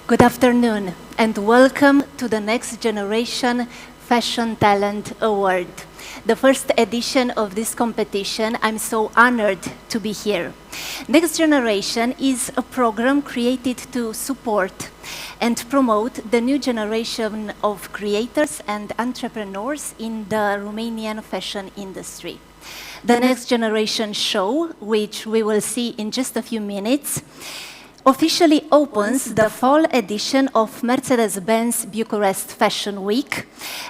Good afternoon and welcome to the Next Generation Fashion Talent Award, the first edition of this competition. I'm so honored to be here. Next Generation is a program created to support and promote the new generation of creators and entrepreneurs in the Romanian fashion industry. The Next Generation show, which we will see in just a few minutes, officially opens the fall edition of Mercedes-Benz Bucharest Fashion Week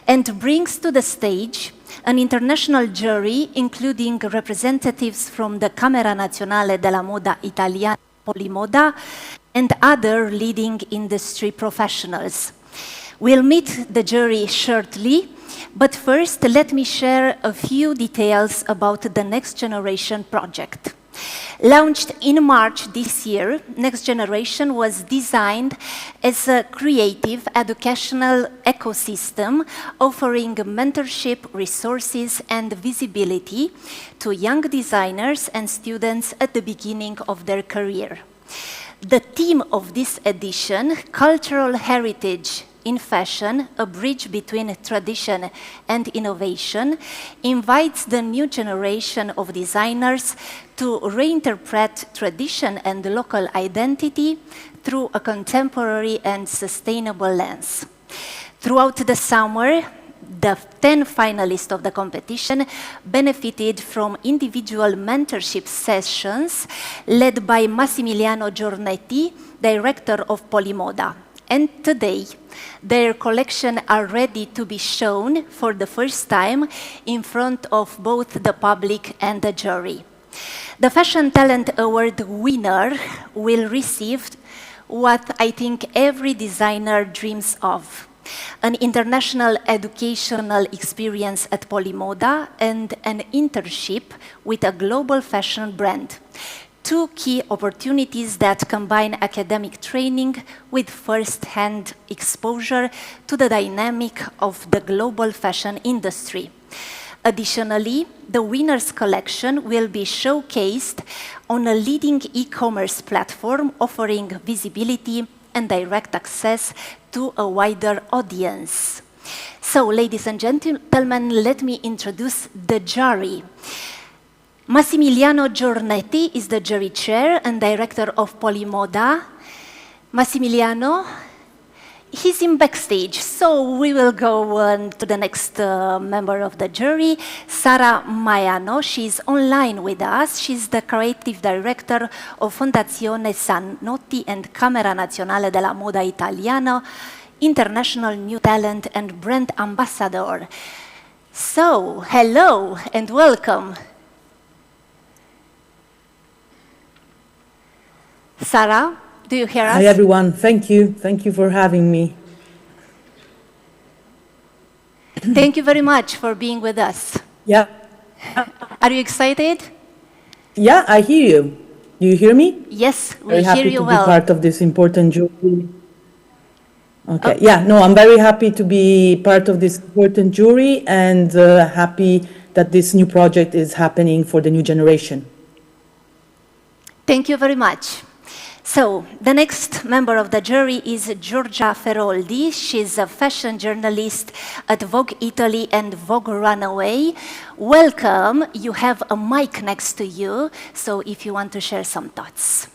and brings to the stage an international jury, including representatives from the Camera Nazionale della Moda Italiana, Polimoda, and other leading industry professionals. We'll meet the jury shortly, but first let me share a few details about the Next Generation project. Launched in March this year, Next Generation was designed as a creative educational ecosystem offering mentorship, resources, and visibility to young designers and students at the beginning of their career. The theme of this edition, Cultural Heritage in Fashion, a bridge between tradition and innovation, invites the new generation of designers to reinterpret tradition and local identity through a contemporary and sustainable lens. Throughout the summer, the 10 finalists of the competition benefited from individual mentorship sessions led by Massimiliano Giornetti, director of Polimoda. And today, their collection are ready to be shown for the first time in front of both the public and the jury. The Fashion Talent Award winner will receive what I think every designer dreams of: an international educational experience at Polimoda and an internship with a global fashion brand. Two key opportunities that combine academic training with first-hand exposure to the dynamic of the global fashion industry. Additionally, the winner's collection will be showcased on a leading e-commerce platform offering visibility and direct access to a wider audience. So, ladies and gentlemen, let me introduce the jury. Massimiliano Giornetti is the jury chair and director of Polimoda. Massimiliano, he's in backstage, so we will go on to the next member of the jury, Sara Maiano. She's online with us. She's the creative director of Fondazione Zanotti and Camera Nazionale della Moda Italiana, international new talent and brand ambassador. So, hello and welcome. Sara, do you hear us? Hi, everyone. Thank you. Thank you for having me. Thank you very much for being with us. Yeah. Are you excited? Yeah, I hear you. Do you hear me? Yes, we very hear happy you to well. be part of this important jury. Okay. Yeah, no, I'm very happy to be part of this important jury and happy that this new project is happening for the new generation. Thank you very much. So, the next member of the jury is Giorgia Feroldi. She's a fashion journalist at Vogue Italy and Vogue Runway. Welcome. You have a mic next to you, so if you want to share some thoughts.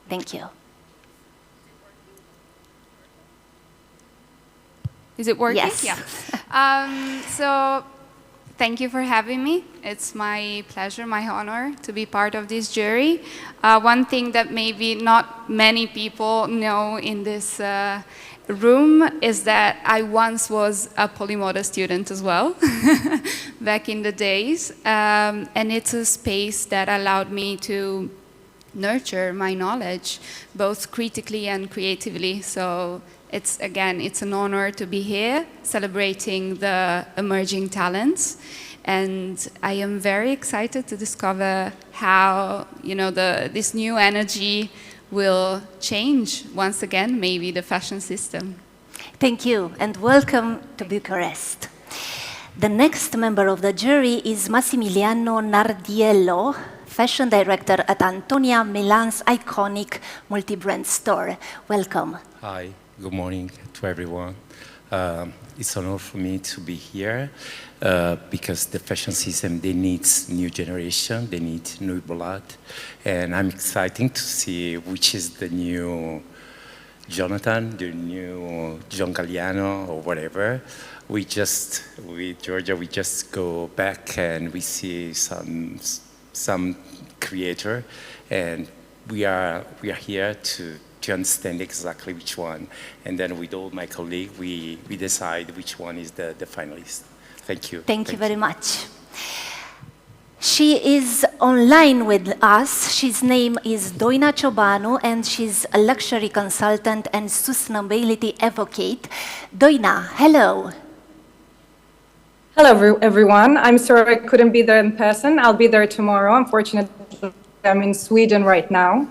Thank you. Is it working? Yes. Yeah. So, thank you for having me. It's my pleasure, my honor to be part of this jury. One thing that maybe not many people know in this room is that I once was a Polimoda student as well, back in the days. And it's a space that allowed me to nurture my knowledge, both critically and creatively. So it's an honor to be here celebrating the emerging talents. And I am very excited to discover how, this new energy will change, once again, maybe the fashion system. Thank you, and welcome to Bucharest. The next member of the jury is Massimiliano Nardiello. fashion director at Antonia Milan's iconic multi-brand store. Welcome. Hi, good morning to everyone. It's an honor for me to be here because the fashion system, they need new generation, they need new blood, and I'm excited to see which is the new Jonathan, the new John Galliano, or whatever. With Georgia, we just go back and we see some creator, and we are here to understand exactly which one. And then with all my colleagues, we decide which one is the finalist. Thank you. Thank you very much. She is online with us. His name is Doina Ciobanu, and she's a luxury consultant and sustainability advocate. Doina, hello. Hello, everyone. I'm sorry I couldn't be there in person. I'll be there tomorrow. Unfortunately, I'm in Sweden right now.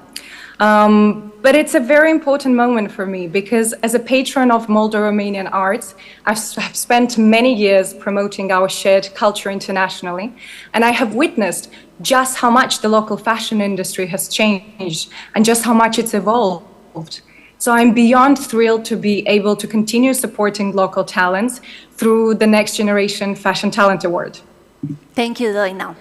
But it's a very important moment for me because as a patron of Moldo-Romanian arts, I've spent many years promoting our shared culture internationally, and I have witnessed just how much the local fashion industry has changed and just how much it's evolved. So I'm beyond thrilled to be able to continue supporting local talents through the Next Generation Fashion Talent Award. Thank you, Doina.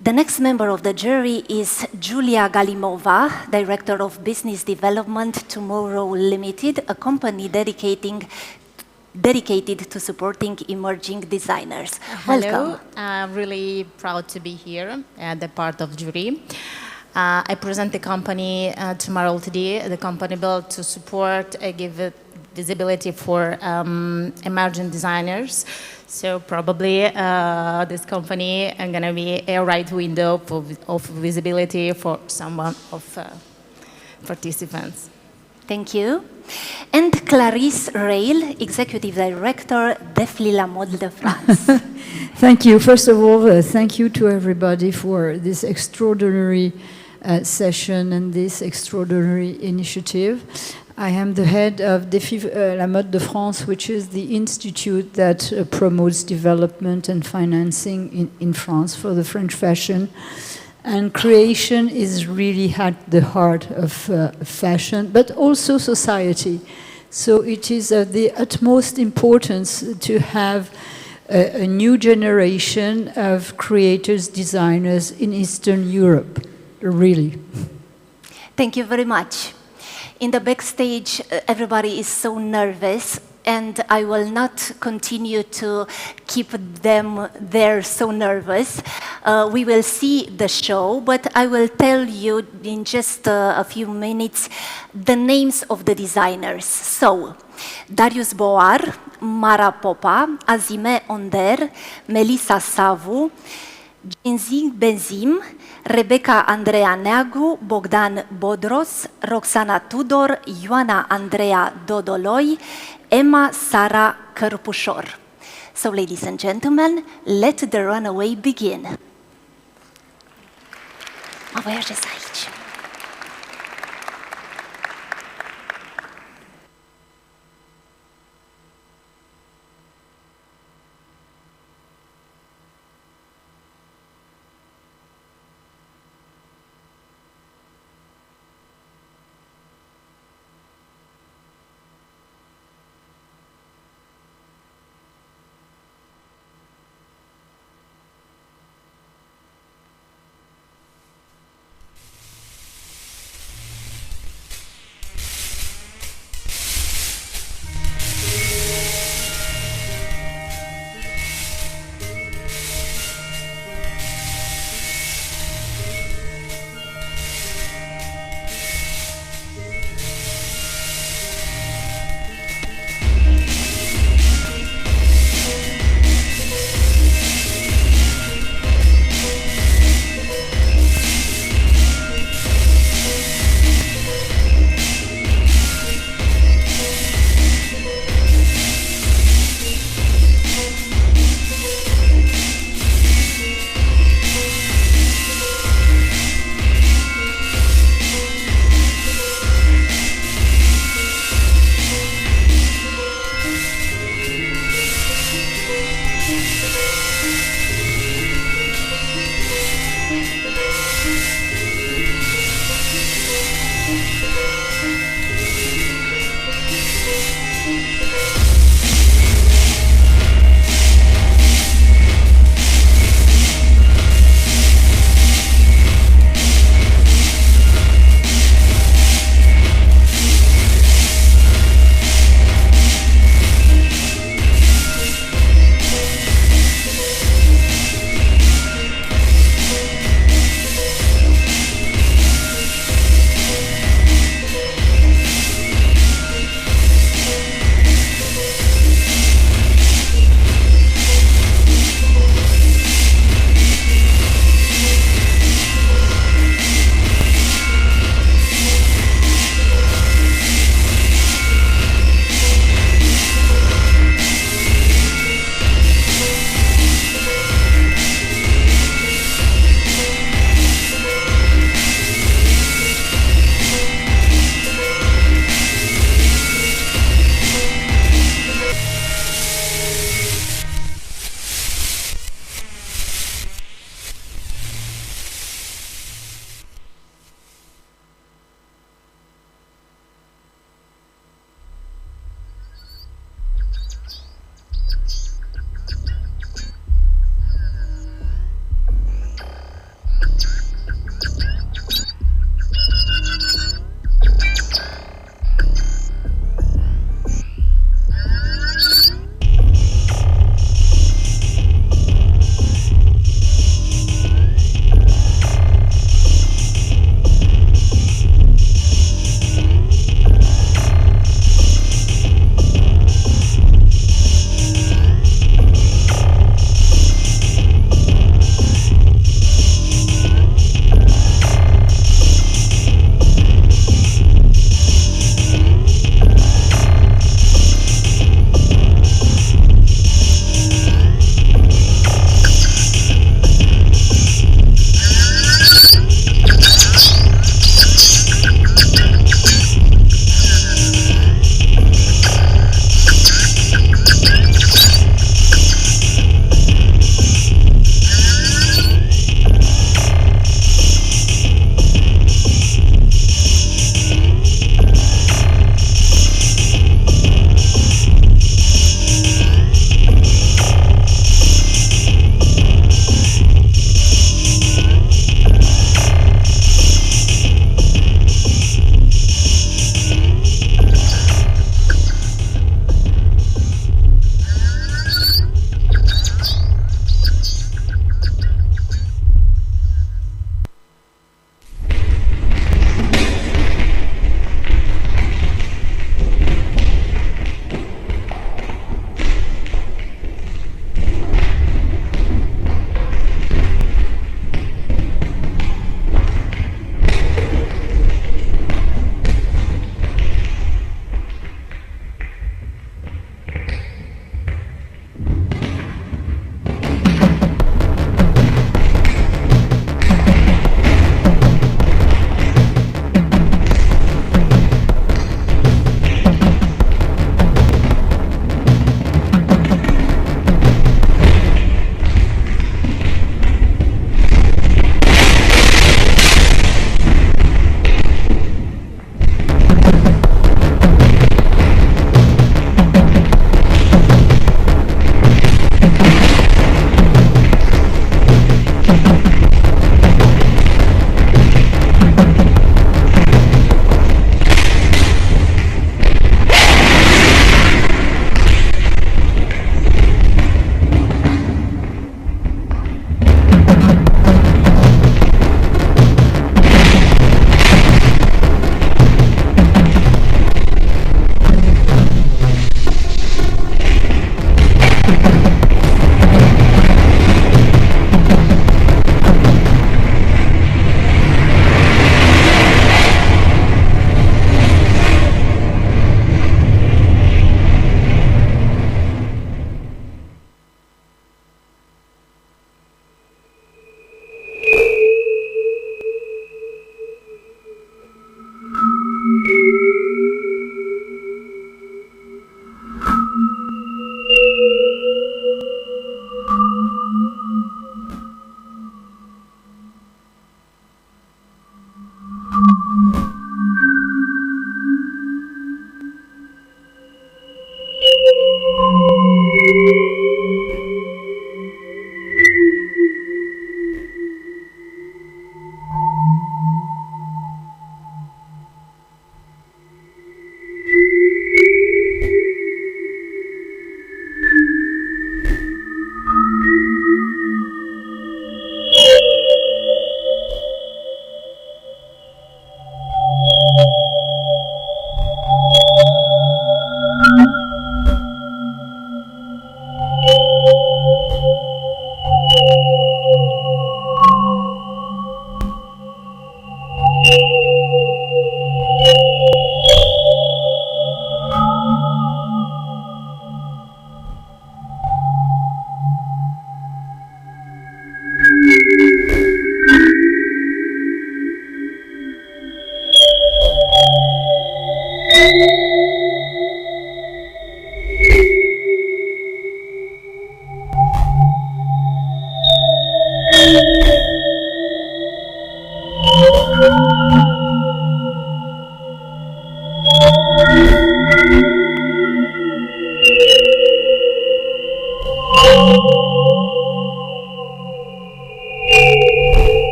The next member of the jury is Julia Galimova, Director of Business Development, Tomorrow Limited, a company dedicated to supporting emerging designers. Hello. Welcome. I'm really proud to be here at the part of jury. I present the company Tomorrow today, the company built to support and give visibility for emerging designers. So probably this company is going to be a right window of visibility for some of participants. Thank you. And Clarisse Rail, Executive Director, Defli La Mode de France. Thank you. First of all, thank you to everybody for this extraordinary session and this extraordinary initiative. I am the head of Défi La Mode de France, which is the institute that promotes development and financing in France for the French fashion. And creation is really at the heart of fashion, but also society. So it is of the utmost importance to have a new generation of creators, designers in Eastern Europe, really. Thank you very much. In the backstage, everybody is so nervous, and I will not continue to keep them there so nervous. We will see the show, but I will tell you in just a few minutes the names of the designers. So, Darius Boar, Mara Popa, Azime Onder, Melissa Savu, Jinzi Benzim, Rebecca Andreea Neagu, Bogdan Bodros, Roxana Tudor, Ioana Andreea Dodoloi, Emma Sara Cărpușor. So, ladies and gentlemen, let the runaway begin. Mă voi așeza aici.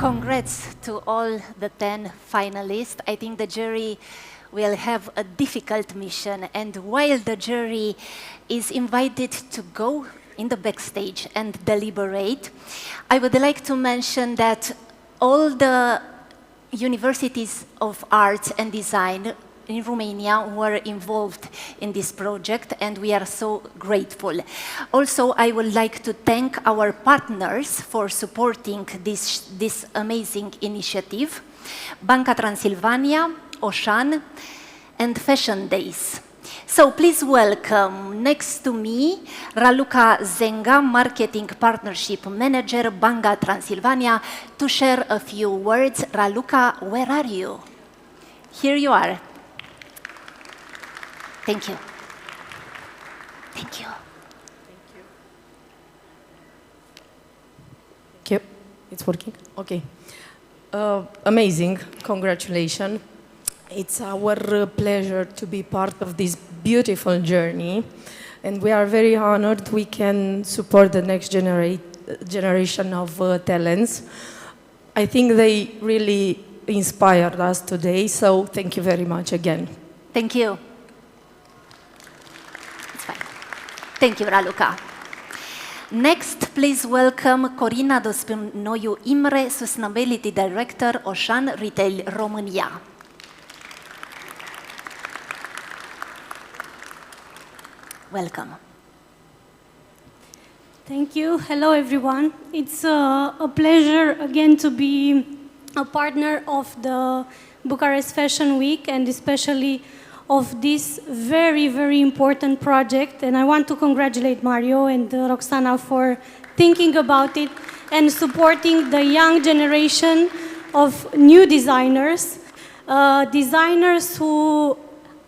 Congrats to all the 10 finalists. I think the jury will have a difficult mission, and while the jury is invited to go in the backstage and deliberate, I would like to mention that all the universities of arts and design in Romania were involved in this project, and we are so grateful. Also, I would like to thank our partners for supporting this amazing initiative, Banca Transilvania, Oșan, and Fashion Days. So please welcome next to me Raluca Zenga, Marketing Partnership Manager, Banca Transilvania, to share a few words. Raluca, where are you? Here you are. Thank you. Thank you. Thank you. It's working? Okay. Amazing. Congratulations. It's our pleasure to be part of this beautiful journey, and we are very honored we can support the next generation of talents. I think they really inspired us today, so thank you very much again. Thank you. It's fine. Thank you, Raluca. Next, please welcome Corina Dospinoiu Imre, Sustainability Director, Oșan Retail România. Welcome. Thank you. Hello, everyone. It's a pleasure again to be a partner of the Bucharest Fashion Week, and especially of this very, very important project. And I want to congratulate Mario and Roxana for thinking about it and supporting the young generation of new designers, designers who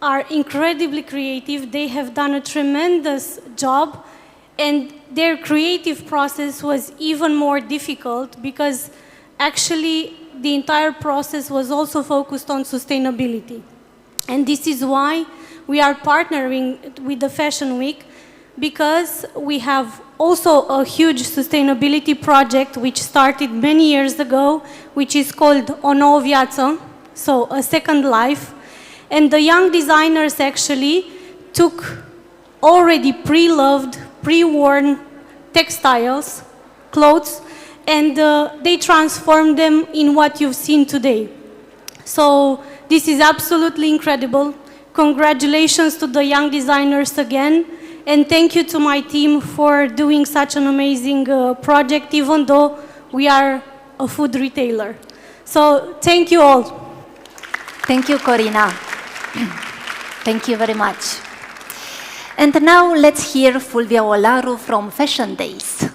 are incredibly creative. They have done a tremendous job, and their creative process was even more difficult because actually the entire process was also focused on sustainability. And this is why we are partnering with the Fashion Week, because we have also a huge sustainability project which started many years ago, which is called O Nouă Viață, so a second life. And the young designers actually took already pre-loved, pre-worn textiles, clothes, and they transformed them in what you've seen today. So this is absolutely incredible. Congratulations to the young designers again, and thank you to my team for doing such an amazing project, even though we are a food retailer. So thank you all. Thank you, Corina. Thank you very much. And now let's hear Fulvia Olaru from Fashion Days.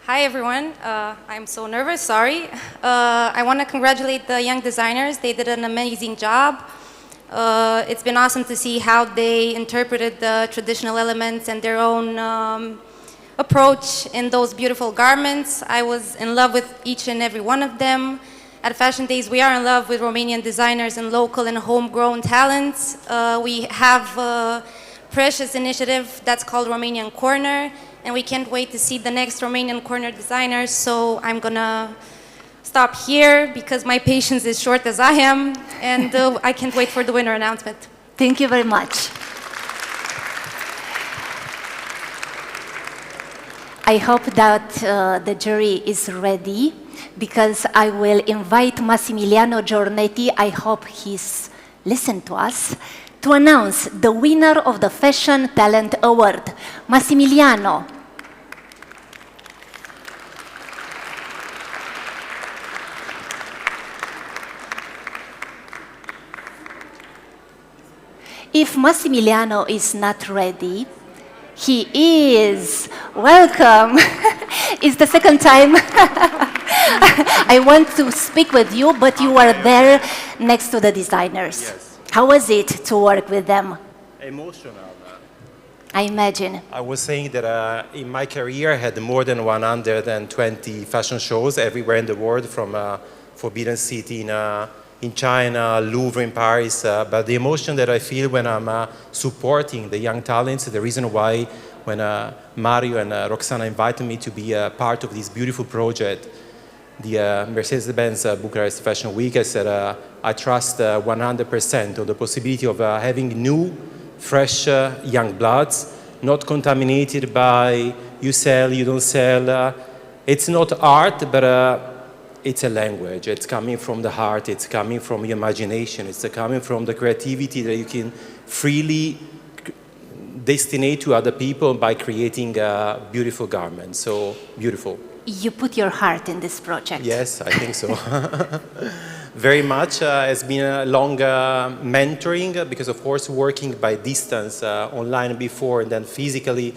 Hi everyone, I'm so nervous, sorry. I want to congratulate the young designers. They did an amazing job. It's been awesome to see how they interpreted the traditional elements and their own approach in those beautiful garments. I was in love with each and every one of them. At Fashion Days, we are in love with Romanian designers and local and homegrown talents. We have a precious initiative that's called Romanian Corner, and we can't wait to see the next Romanian Corner designers, so I'm gonna stop here because my patience is short as I am, and I can't wait for the winner announcement. Thank you very much. I hope that the jury is ready, because I will invite Massimiliano Giornetti, I hope he's listened to us, to announce the winner of the Fashion Talent Award. Massimiliano. If Massimiliano is not ready, he is. Welcome. It's the second time I want to speak with you, but you were there next to the designers. Yes. How was it to work with them? Emotional. I imagine. I was saying that in my career I had more than 120 fashion shows everywhere in the world, from Forbidden City in in China, Louvre in Paris, but the emotion that I feel when I'm supporting the young talents, the reason why when Mario and Roxana invited me to be a part of this beautiful project, the Mercedes-Benz Bucharest Fashion Week, I said I trust 100% on the possibility of having new, fresh young bloods, not contaminated by you sell, you don't sell. It's not art, but it's a language. It's coming from the heart. It's coming from your imagination. It's coming from the creativity that you can freely destinate to other people by creating beautiful garments. So beautiful. You put your heart in this project. Yes, I think so. Very much. It's been a long mentoring because, of course, working by distance online before and then physically,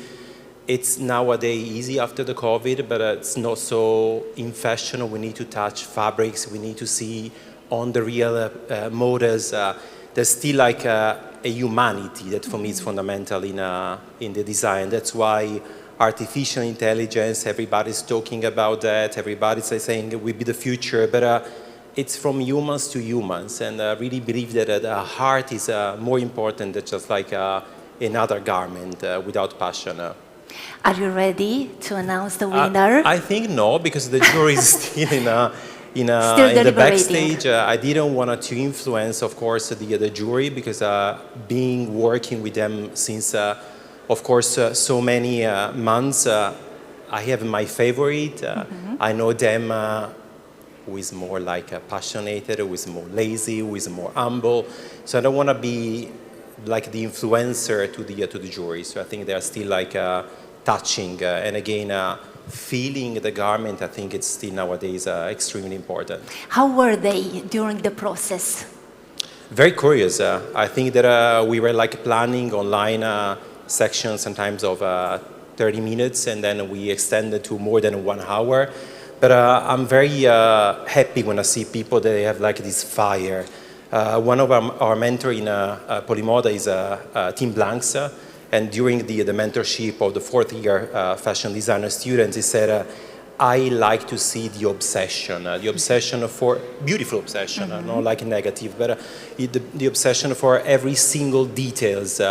it's nowadays easy after the COVID, but it's not so in fashion. We need to touch fabrics. We need to see on the real models. There's still like a humanity that for me is fundamental in the design. That's why artificial intelligence, everybody's talking about that. Everybody's saying it will be the future, but it's from humans to humans. And I really believe that the heart is more important than just like another garment without passion. Are you ready to announce the winner? I think no, because the jury is still in the backstage. I didn't want to influence, of course, the jury because working with them since, of course, so many months, I have my favorite. I know them who is more like passionate, who is more lazy, who is more humble. So I don't want to be like the influencer to the jury. So I think they are still like touching and again feeling the garment. I think it's still nowadays extremely important. How were they during the process? Very curious. I think that we were like planning online sections sometimes of 30 minutes and then we extended to more than 1 hour. But I'm very happy when I see people that have like this fire. One of our mentor in Polimoda is Tim Blanks, and during the mentorship of the 4th year fashion designer students, he said, I like to see the obsession for, beautiful obsession, not like negative, but the obsession for every single details.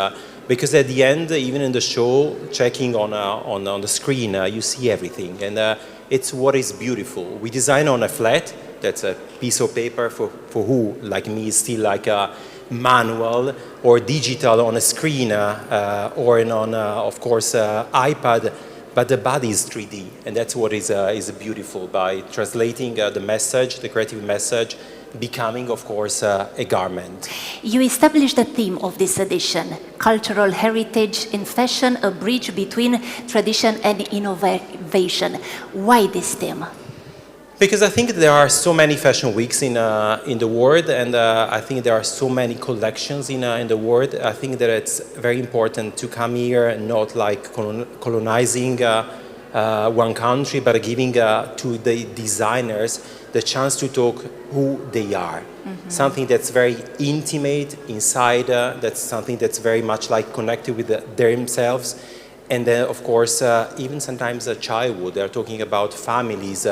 Because at the end, even in the show, checking on the screen, you see everything, and it's what is beautiful. We design on a flat. That's a piece of paper for who, like me, is still like a manual or digital on a screen or on, of course, iPad. But the body is 3D, and that's what is beautiful by translating the message, the creative message, becoming, of course, a garment. You established the theme of this edition, cultural heritage in fashion, a bridge between tradition and innovation. Why this theme? Because I think there are so many fashion weeks in the world, and I think there are so many collections in the world. I think that it's very important to come here and not like colonizing one country, but giving to the designers the chance to talk who they are. Something that's very intimate inside, that's something that's very much like connected with themselves. And then, of course, even sometimes childhood. They're talking about families,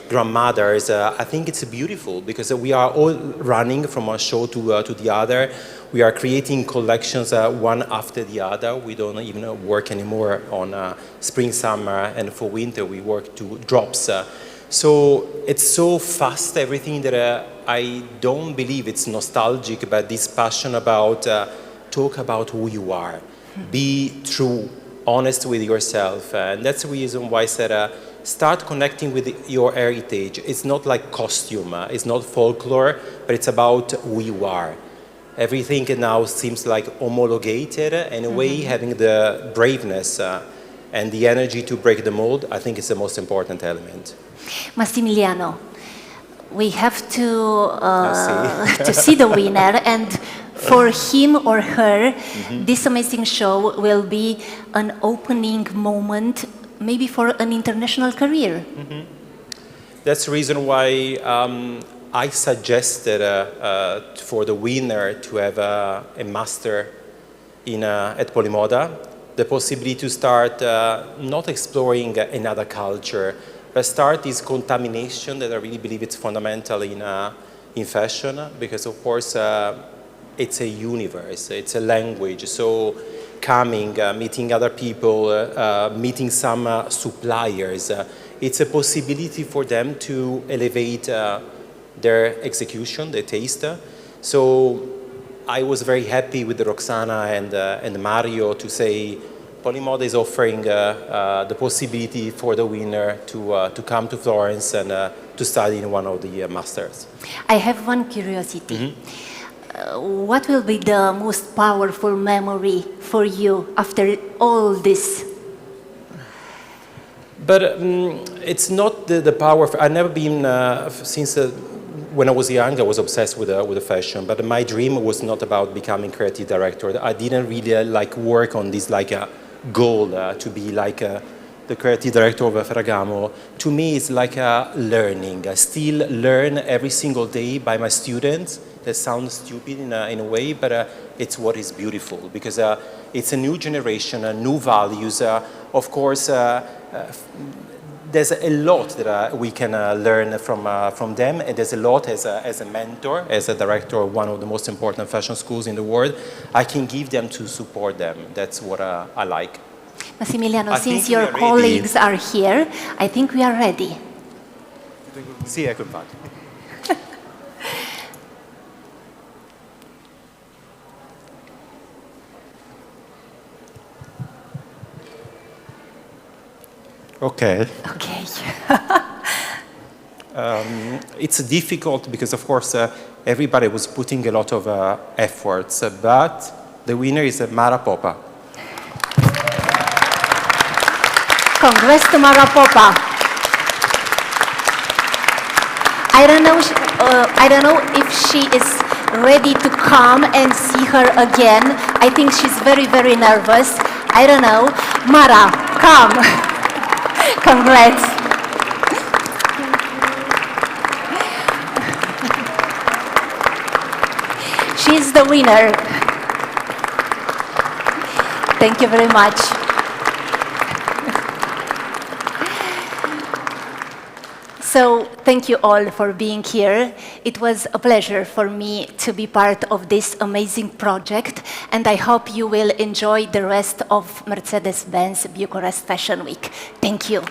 grandmothers. I think it's beautiful because we are all running from one show to the other. We are creating collections one after the other. We don't even work anymore on spring, summer, and for winter. We work to drops. So it's so fast, everything, that I don't believe it's nostalgic, but this passion about talk about who you are. Be true. Honest with yourself, and that's the reason why I said start connecting with your heritage. It's not like costume, it's not folklore, but it's about who you are. Everything now seems like homologated, in a way having the braveness and the energy to break the mold, I think is the most important element. Massimiliano, we have to see the winner, and for him or her, this amazing show will be an opening moment, maybe for an international career. That's the reason why I suggested for the winner to have a master at Polimoda, the possibility to start not exploring another culture, but start this contamination that I really believe it's fundamental in fashion, because of course it's a universe, it's a language. So coming, meeting other people, meeting some suppliers, it's a possibility for them to elevate their execution, their taste. So I was very happy with Roxana and Mario to say Polymoda is offering the possibility for the winner to come to Florence and to study in one of the masters. I have one curiosity. What will be the most powerful memory for you after all this? But it's not the power. I've never been, since when I was young, I was obsessed with the fashion, but my dream was not about becoming creative director. I didn't really work on this goal to be the creative director of Ferragamo. To me, it's like learning. I still learn every single day by my students. That sounds stupid in a way, but it's what is beautiful, because it's a new generation, new values. Of course, there's a lot that we can learn from them, and there's a lot as a mentor, as a director of one of the most important fashion schools in the world, I can give them to support them. That's what I like. Massimiliano, since your colleagues are here, I think we are ready. Sì, ecco infatti. Okay. Okay. It's difficult because, of course, everybody was putting a lot of efforts, but the winner is Mara Popa. Congrats to Mara Popa. I don't know if she is ready to come and see her again. I think she's very, very nervous. I don't know. Mara, come. Congrats. She's the winner. Thank you very much. So, thank you all for being here. It was a pleasure for me to be part of this amazing project, and I hope you will enjoy the rest of Mercedes-Benz Bucharest Fashion Week. Thank you.